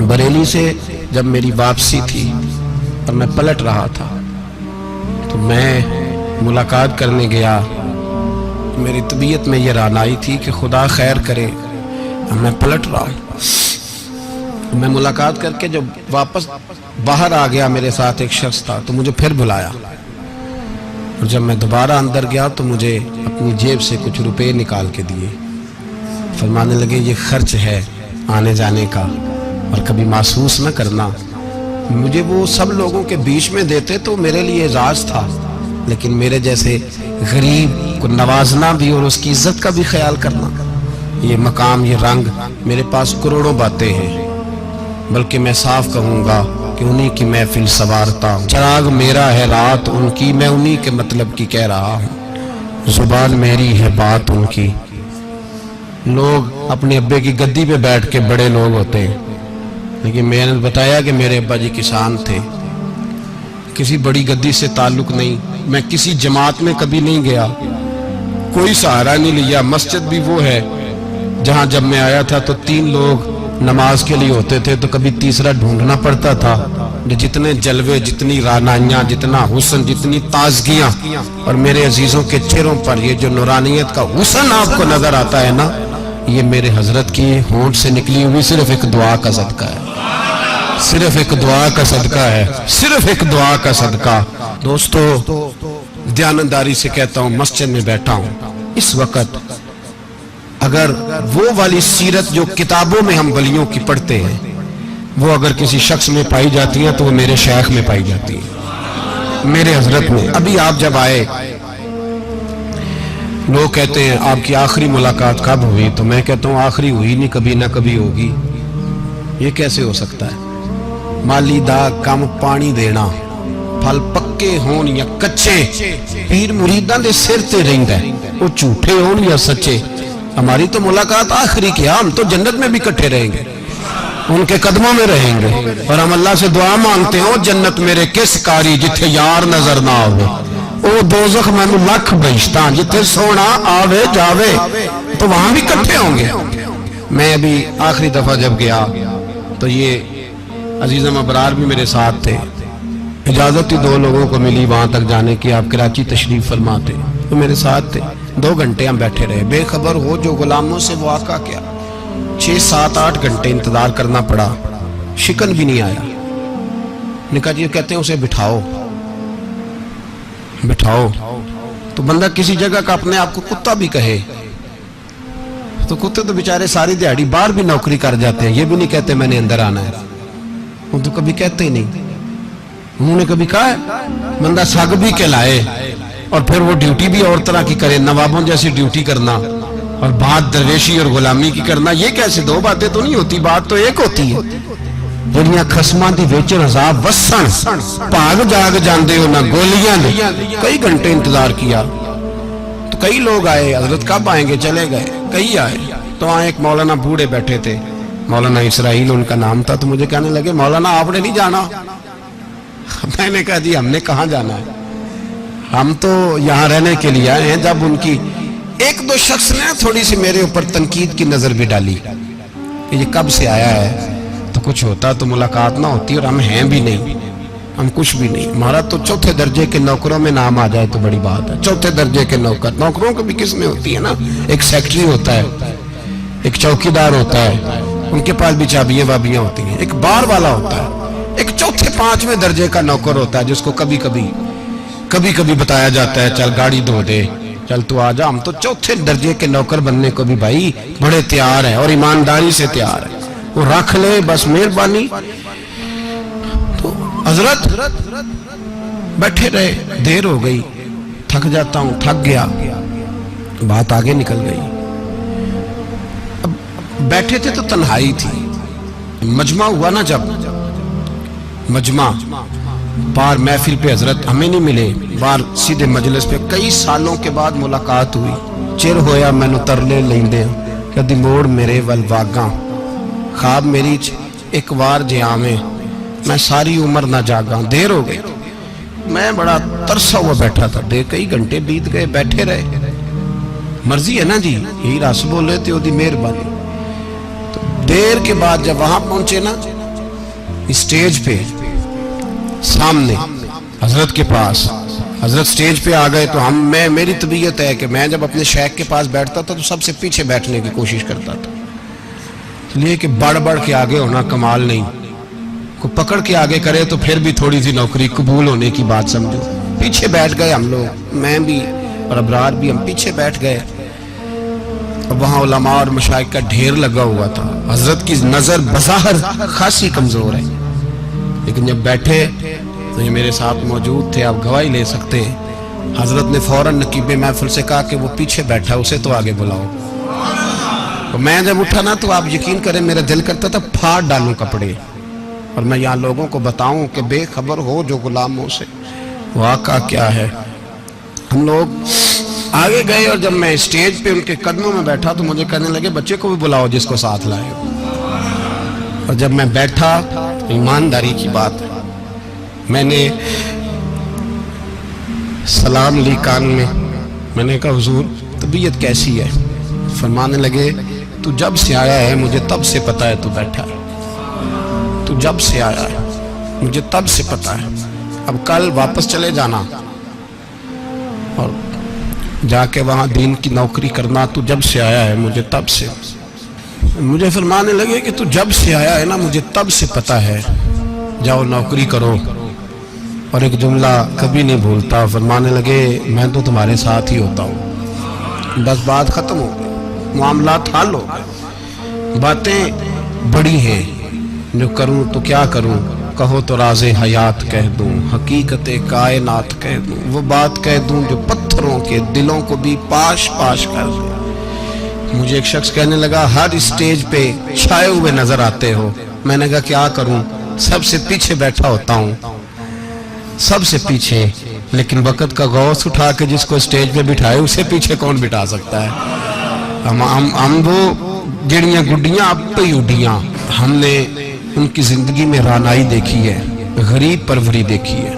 بریلی سے جب میری واپسی تھی اور میں پلٹ رہا تھا تو میں ملاقات کرنے گیا. میری طبیعت میں یہ رانائی تھی کہ خدا خیر کرے میں پلٹ رہا ہوں. میں ملاقات کر کے جب واپس باہر آ گیا میرے ساتھ ایک شخص تھا تو مجھے پھر بلایا اور جب میں دوبارہ اندر گیا تو مجھے اپنی جیب سے کچھ روپے نکال کے دیے. فرمانے لگے یہ خرچ ہے آنے جانے کا اور کبھی محسوس نہ کرنا. مجھے وہ سب لوگوں کے بیچ میں دیتے تو میرے لیے اعزاز تھا لیکن میرے جیسے غریب کو نوازنا بھی اور اس کی عزت کا بھی خیال کرنا. یہ مقام یہ رنگ میرے پاس کروڑوں باتیں ہیں بلکہ میں صاف کہوں گا کہ انہی کی محفل سوارتا ہوں. چراغ میرا ہے رات ان کی میں انہی کے مطلب کی کہہ رہا ہوں. زبان میری ہے بات ان کی. لوگ اپنے ابے کی گدی پہ بیٹھ کے بڑے لوگ ہوتے ہیں لیکن میں نے بتایا کہ میرے ابا جی کسان تھے. کسی بڑی گدی سے تعلق نہیں. میں کسی جماعت میں کبھی نہیں گیا کوئی سہارا نہیں لیا. مسجد بھی وہ ہے جہاں جب میں آیا تھا تو 3 لوگ نماز کے لیے ہوتے تھے تو کبھی تیسرا ڈھونڈنا پڑتا تھا. جتنے جلوے جتنی رانائیاں جتنا حسن جتنی تازگیاں اور میرے عزیزوں کے چہروں پر یہ جو نورانیت کا حسن آپ کو نظر آتا ہے نا یہ میرے حضرت کی ہونٹ سے نکلی ہوئی صرف ایک دعا کا صدقہ ہے. صرف ایک دعا کا صدقہ ہے. صرف ایک دعا کا صدقہ. دوستو دیانتداری سے کہتا ہوں مسجد میں بیٹھا ہوں اس وقت اگر وہ والی سیرت جو کتابوں میں ہم ولیوں کی پڑھتے ہیں وہ اگر کسی شخص میں پائی جاتی ہیں تو وہ میرے شیخ میں پائی جاتی ہیں میرے حضرت میں. ابھی آپ جب آئے لوگ کہتے ہیں آپ کی آخری ملاقات کب ہوئی تو میں کہتا ہوں آخری ہوئی نہیں کبھی نہ کبھی ہوگی. یہ کیسے ہو سکتا ہے؟ مالی دا کم پانی دینا پھل پکے ہون یا کچے پیر مریداں دے سر تے رہندا ہے وہ جھوٹے ہون یا سچے. ہماری تو ملاقات آخری کی ہم تو جنت میں بھی کٹھے رہیں گے ان کے قدموں میں رہیں گے اور ہم اللہ سے دعا مانگتے ہیں جنت میرے کس کاری جتھے یار نظر نہ آوے او دوزخ میں لکھ بہشتاں جتھے سونا آوے جاوے تو وہاں بھی کٹھے ہوں گے. میں ابھی آخری دفعہ جب گیا تو یہ عزیزم ابرار بھی میرے ساتھ تھے. اجازت ہی 2 لوگوں کو ملی وہاں تک جانے کی. آپ کراچی تشریف فرما تھے تو میرے ساتھ تھے. 2 گھنٹے ہم بیٹھے رہے بے خبر ہو جو غلاموں سے وہ آقا کیا 6 7 8 گھنٹے انتظار کرنا پڑا. شکن بھی نہیں آیا. نکاح جی کہتے ہیں اسے بٹھاؤ بٹھاؤ تو بندہ کسی جگہ کا اپنے آپ کو کتا بھی کہے تو کتے تو بیچارے ساری دیہڑی باہر بھی نوکری کر جاتے ہیں. یہ بھی نہیں کہتے میں نے اندر آنا ہے. وہ تو کبھی کہتے ہی نہیں. انہوں نے کبھی کہا ہے بندہ سگ بھی کہلائے اور پھر وہ ڈیوٹی بھی اور طرح کی کرے نوابوں جیسی ڈیوٹی کرنا اور بات درویشی اور غلامی کی کرنا. یہ کیسے 2 باتیں تو نہیں ہوتی بات تو ایک ہوتی ہے. دنیا خسماں دی وچ عذاب وسن بھاگ جاگ جاندے ہو نہ گولیاں دے. کئی گھنٹے انتظار کیا تو کئی لوگ آئے. حضرت کب آئیں گے؟ چلے گئے. کئی آئے تو وہاں ایک مولانا بوڑھے بیٹھے تھے مولانا اسرائیل ان کا نام تھا. تو مجھے کہنے لگے مولانا آپ نے نہیں جانا. میں نے کہا جی ہم نے کہاں جانا ہے ہم تو یہاں رہنے کے لیے آئے ہیں. جب ان کی 1-2 شخص نے تھوڑی سی میرے اوپر تنقید کی نظر بھی ڈالی کہ یہ کب سے آیا ہے تو کچھ ہوتا تو ملاقات نہ ہوتی اور ہم ہیں بھی نہیں ہم کچھ بھی نہیں. ہمارا تو 4تھے درجے کے نوکروں میں نام آ جائے تو بڑی بات ہے. 4تھے درجے کے نوکروں کو بھی کس میں ہوتی ہے نا. ایک سیکٹری ہوتا ہے ایک چوکیدار ہوتا ہے ان کے پاس بھی چابیاں وابیاں ہوتی ہیں. ایک بار والا ہوتا ہے ایک 4تھے 5ویں درجے کا نوکر ہوتا ہے جس کو کبھی کبھی بتایا جاتا ہے چل گاڑی دھو دے چل تو آ جا. ہم تو 4تھے درجے کے نوکر بننے کو بھی بھائی بڑے تیار ہیں اور ایمانداری سے تیار ہیں. وہ رکھ لے بس مہربانی. تو حضرت بیٹھے رہے دیر ہو گئی تھک جاتا ہوں تھک گیا بات آگے نکل گئی. اب بیٹھے تھے تو تنہائی تھی. مجمع ہوا نا جب مجمع بار محفل پہ حضرت ہمیں نہیں ملے بار سیدھے مجلس پہ کئی سالوں کے بعد ملاقات ہوئی. چر ہویا مینو ترلے لیندے کدی موڑ میرے ول واگاں خواب میری ایک وار جہاں میں ساری عمر نہ جاگاں. دیر ہو گئی میں بڑا ترسا ہوا بیٹھا تھا. کئی گھنٹے بیت گئے بیٹھے رہے. مرضی ہے نا جی یہی رس بولے تھے وہ دی مہربانی. تو دیر کے بعد جب وہاں پہنچے نا اسٹیج پہ سامنے حضرت کے پاس، حضرت سٹیج پہ آ گئے تو میری طبیعت ہے کہ میں جب اپنے شیخ کے پاس بیٹھتا تھا تو سب سے پیچھے بیٹھنے کی کوشش کرتا تھا، اس لیے کہ بڑھ بڑھ کے آگے ہونا کمال نہیں، کو پکڑ کے آگے کرے تو پھر بھی تھوڑی سی نوکری قبول ہونے کی بات سمجھو۔ پیچھے بیٹھ گئے ہم لوگ، میں بھی اور ابرار بھی، ہم پیچھے بیٹھ گئے۔ اب وہاں علماء اور مشائخ کا ڈھیر لگا ہوا تھا، حضرت کی نظر بظاہر خاصی کمزور ہے، لیکن جب بیٹھے تو یہ میرے ساتھ موجود تھے، آپ گواہی لے سکتے ہیں، حضرت نے فوراً نقیب محفل سے کہا کہ وہ پیچھے بیٹھا اسے تو آگے بلاؤ۔ تو میں جب اٹھا نا تو آپ یقین کریں میرا دل کرتا تھا پھاڑ ڈالوں کپڑے اور میں یہاں لوگوں کو بتاؤں کہ بے خبر ہو جو غلاموں سے واقعہ کیا ہے۔ ہم لوگ آگے گئے اور جب میں اسٹیج پہ ان کے قدموں میں بیٹھا تو مجھے کہنے لگے بچے کو بھی بلاؤ جس کو ساتھ لائے ہو۔ اور جب میں بیٹھا ایمانداری کی بات ہے، میں نے سلام لی کان میں نے کہا حضور طبیعت کیسی ہے؟ فرمانے لگے تو جب سے آیا ہے مجھے تب سے پتہ ہے تو بیٹھا ہے، تو جب سے آیا ہے مجھے تب سے پتہ ہے، اب کل واپس چلے جانا اور جا کے وہاں دین کی نوکری کرنا، تو جب سے آیا ہے مجھے تب سے۔ مجھے فرمانے لگے کہ تو جب سے آیا ہے نا مجھے تب سے پتہ ہے، جاؤ نوکری کرو۔ اور ایک جملہ کبھی نہیں بھولتا، فرمانے لگے میں تو تمہارے ساتھ ہی ہوتا ہوں، بس بات ختم ہو گئی، معاملات حل ہو گئے، باتیں بڑی ہیں، جو کروں تو کیا کروں، کہو تو راز حیات کہہ دوں، حقیقت کائنات کہہ دوں، وہ بات کہہ دوں جو پتھروں کے دلوں کو بھی پاش پاش کر دوں۔ مجھے ایک شخص کہنے لگا ہر اسٹیج پہ چھائے ہوئے نظر آتے ہو۔ میں نے کہا کیا کروں، سب سے پیچھے بیٹھا ہوتا ہوں، سب سے پیچھے، لیکن وقت کا غوث اٹھا کے جس کو اسٹیج پہ بٹھائے اسے پیچھے کون بٹھا سکتا ہے؟ ہم وہ گڑیاں گڈیاں اب پہ ہی اڈیاں، ہم نے ان کی زندگی میں رانائی دیکھی ہے، غریب پروری دیکھی ہے۔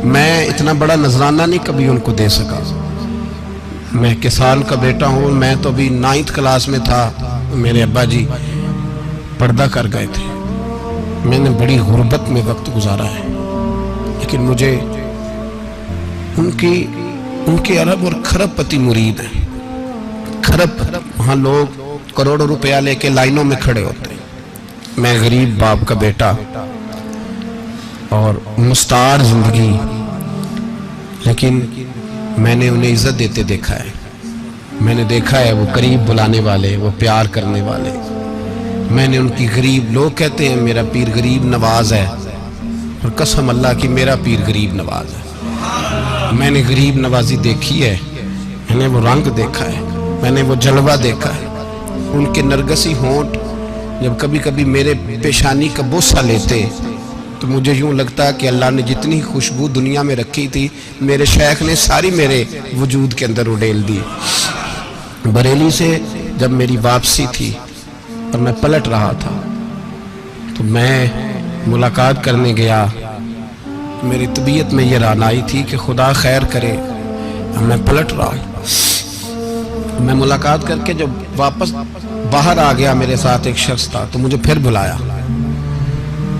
میں اتنا بڑا نذرانہ نہیں کبھی ان کو دے سکا، میں کسان کا بیٹا ہوں، میں تو ابھی 9th کلاس میں تھا، میرے ابا جی پردہ کر گئے تھے، میں نے بڑی غربت میں وقت گزارا ہے، لیکن مجھے ان کے عرب اور کھرب پتی مرید ہیں۔ کھرب وہاں لوگ کروڑوں روپیہ لے کے لائنوں میں کھڑے ہوتے ہیں، میں غریب باپ کا بیٹا اور مستعار زندگی، لیکن میں نے انہیں عزت دیتے دیکھا ہے، میں نے دیکھا ہے وہ قریب بلانے والے، وہ پیار کرنے والے، میں نے ان کی غریب، لوگ کہتے ہیں میرا پیر غریب نواز ہے، اور قسم اللہ کی میرا پیر غریب نواز ہے۔ میں نے غریب نوازی دیکھی ہے، میں نے وہ رنگ دیکھا ہے، میں نے وہ جلوہ دیکھا ہے، ان کے نرگسی ہونٹ جب کبھی کبھی میرے پیشانی کا بوسہ لیتے تو مجھے یوں لگتا کہ اللہ نے جتنی خوشبو دنیا میں رکھی تھی میرے شیخ نے ساری میرے وجود کے اندر اڈیل دی۔ بریلی سے جب میری واپسی تھی اور میں پلٹ رہا تھا تو میں ملاقات کرنے گیا، میری طبیعت میں یہ رانائی تھی کہ خدا خیر کرے، میں پلٹ رہا ہوں۔ میں ملاقات کر کے جب واپس باہر آ گیا، میرے ساتھ ایک شخص تھا تو مجھے پھر بلایا،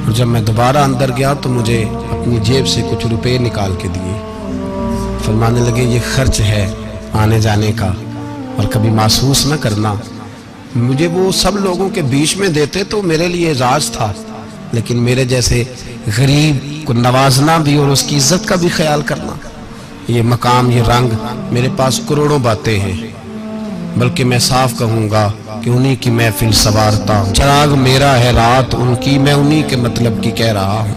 اور جب میں دوبارہ اندر گیا تو مجھے اپنی جیب سے کچھ روپے نکال کے دیے، فرمانے لگے یہ خرچ ہے آنے جانے کا اور کبھی محسوس نہ کرنا۔ مجھے وہ سب لوگوں کے بیچ میں دیتے تو میرے لیے اعزاز تھا، لیکن میرے جیسے غریب کو نوازنا بھی اور اس کی عزت کا بھی خیال کرنا، یہ مقام، یہ رنگ، میرے پاس کروڑوں باتیں ہیں، بلکہ میں صاف کہوں گا کہ انہی کی محفل سوارتا ہوں، چراغ میرا ہے رات ان کی، میں انہی کے مطلب کی کہہ رہا ہوں،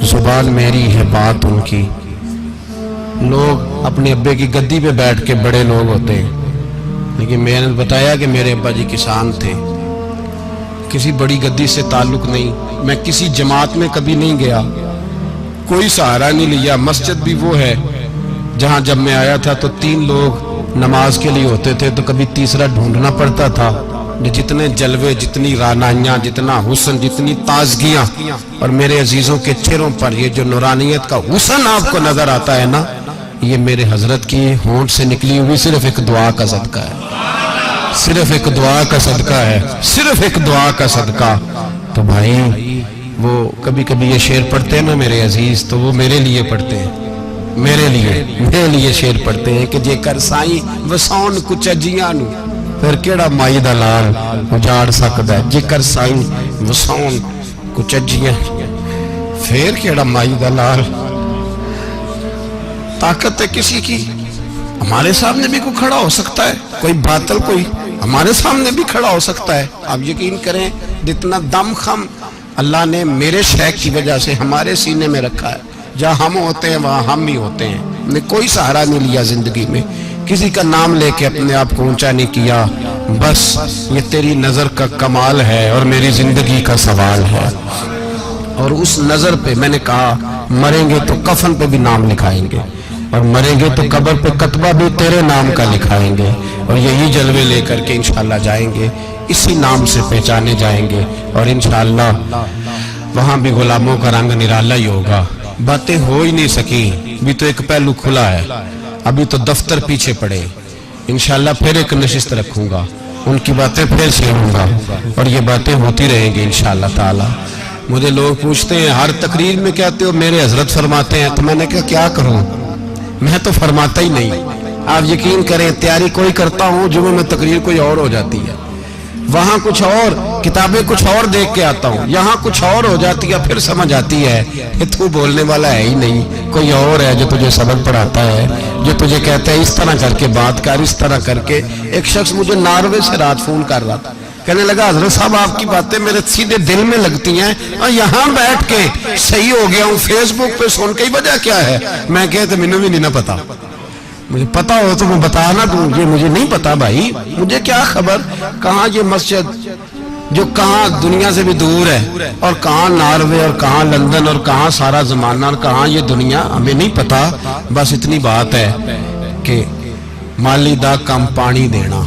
زبان میری ہے بات ان کی۔ لوگ اپنے ابے کی گدی پہ بیٹھ کے بڑے لوگ ہوتے ہیں، لیکن میں نے بتایا کہ میرے ابا جی کسان تھے، کسی بڑی گدی سے تعلق نہیں، میں کسی جماعت میں کبھی نہیں گیا، کوئی سہارا نہیں لیا۔ مسجد بھی وہ ہے جہاں جب میں آیا تھا تو 3 لوگ نماز کے لیے ہوتے تھے تو کبھی تیسرا ڈھونڈنا پڑتا تھا۔ جتنے جلوے، جتنی رانائیاں، جتنا حسن، جتنی تازگیاں، اور میرے عزیزوں کے چہروں پر یہ جو نورانیت کا حسن آپ کو نظر آتا ہے نا، یہ میرے حضرت کی ہونٹ سے نکلی ہوئی صرف ایک دعا کا صدقہ ہے، صرف ایک دعا کا صدقہ ہے، صرف ایک دعا کا صدقہ۔ تو بھائی وہ کبھی کبھی یہ شعر پڑھتے ہیں نا میرے عزیز، تو وہ میرے لیے پڑھتے ہیں، میرے لیے شعر پڑھتے ہیں کہ جے کر سائیں وساؤن کچھ اجیاں نو پھر کیڑا مائی دا لال اجاڑ سکدا ہے، جے کر سائیں وساؤن کچھ اجیاں پھر کیڑا مائی دا لال۔ طاقت ہے کسی کی، ہمارے سامنے بھی کوئی کھڑا ہو سکتا ہے، کوئی باطل کوئی ہمارے سامنے بھی کھڑا ہو سکتا ہے۔ آپ یقین کریں جتنا دم خم اللہ نے میرے شیخ کی وجہ سے ہمارے سینے میں رکھا ہے، جہاں ہم ہوتے ہیں وہاں ہم ہی ہوتے ہیں۔ ہم نے کوئی سہارا نہیں لیا زندگی میں، کسی کا نام لے کے اپنے آپ کو اونچا نہیں کیا، بس یہ تیری نظر کا کمال ہے اور میری زندگی کا سوال ہے۔ اور اس نظر پہ میں نے کہا مریں گے تو کفن پہ بھی نام لکھائیں گے، اور مریں گے تو قبر پہ کتبہ بھی تیرے نام کا لکھائیں گے، اور یہی جلوے لے کر کے انشاءاللہ جائیں گے، اسی نام سے پہچانے جائیں گے، اور انشاءاللہ وہاں بھی غلاموں کا رنگ نرالا ہی ہوگا۔ باتیں ہو ہی نہیں سکی، بھی تو ایک پہلو کھلا ہے، ابھی تو دفتر پیچھے پڑے، انشاءاللہ پھر ایک نشست رکھوں گا، ان کی باتیں پھر سنوں گا، اور یہ باتیں ہوتی رہیں گی انشاءاللہ تعالی۔ مجھے لوگ پوچھتے ہیں ہر تقریر میں کہتے ہو میرے حضرت فرماتے ہیں، تو میں نے کہا کیا کروں، میں تو فرماتا ہی نہیں۔ آپ یقین کریں تیاری کوئی کرتا ہوں، جمعہ میں تقریر کوئی اور ہو جاتی ہے، وہاں کچھ اور کتابیں کچھ اور دیکھ کے آتا ہوں، یہاں کچھ اور ہو جاتی ہے، پھر سمجھ آتی ہے کہ تو بولنے والا ہے ہی نہیں، کوئی اور ہے جو تجھے سبق پڑھاتا ہے، جو تجھے کہتا ہے اس طرح کر کے بات کر، اس طرح کر کے۔ ایک شخص مجھے ناروے سے رات فون کر رہا تھا، کہنے لگا حضرت صاحب آپ کی باتیں میرے سیدھے دل میں لگتی ہیں، اور یہاں بیٹھ کے صحیح ہو گیا ہوں، فیس بک پہ سن کے وجہ کیا ہے؟ میں کہتے مجھے بھی نہیں پتا، مجھے پتا ہو تو میں بتا نہ دوں، یہ مجھے نہیں پتا بھائی، مجھے کیا خبر کہاں یہ مسجد جو کہاں دنیا سے بھی دور ہے، اور کہاں ناروے اور کہاں لندن اور کہاں سارا زمانہ اور کہاں یہ دنیا، ہمیں نہیں پتا۔ بس اتنی بات ہے کہ مالی دا کم پانی دینا،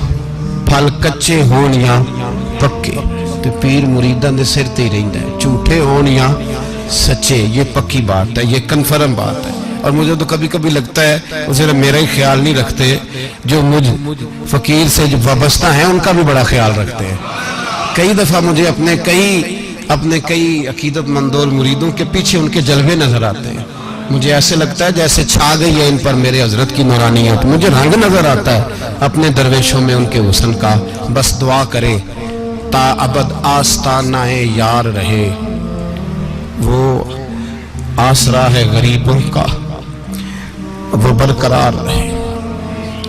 پھل کچے ہون یا پکے تے پیر مریداں دے سر تے ہی رہندا ہے، جھوٹے ہون یا سچے، یہ پکی بات ہے، یہ کنفرم بات ہے۔ اور مجھے تو کبھی کبھی لگتا ہے وہ صرف میرا ہی خیال نہیں رکھتے، جو مجھ فقیر سے جو وابستہ ہیں ان کا بھی بڑا خیال رکھتے ہیں۔ کئی دفعہ مجھے اپنے کئی عقیدت مندوں اور مریدوں کے پیچھے ان کے جلوے نظر آتے ہیں، مجھے ایسے لگتا ہے جیسے چھا گئی ہے ان پر میرے حضرت کی نورانیت، مجھے رنگ نظر آتا ہے اپنے درویشوں میں ان کے حسن کا۔ بس دعا کرے تا ابد آستانہ یار رہے، وہ آسرا ہے غریبوں کا، وہ برقرار رہے،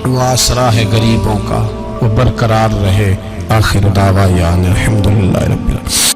وہ آسرا ہے غریبوں کا، وہ برقرار رہے۔ آخر دعویٰ الحمدللہ رب العالمین۔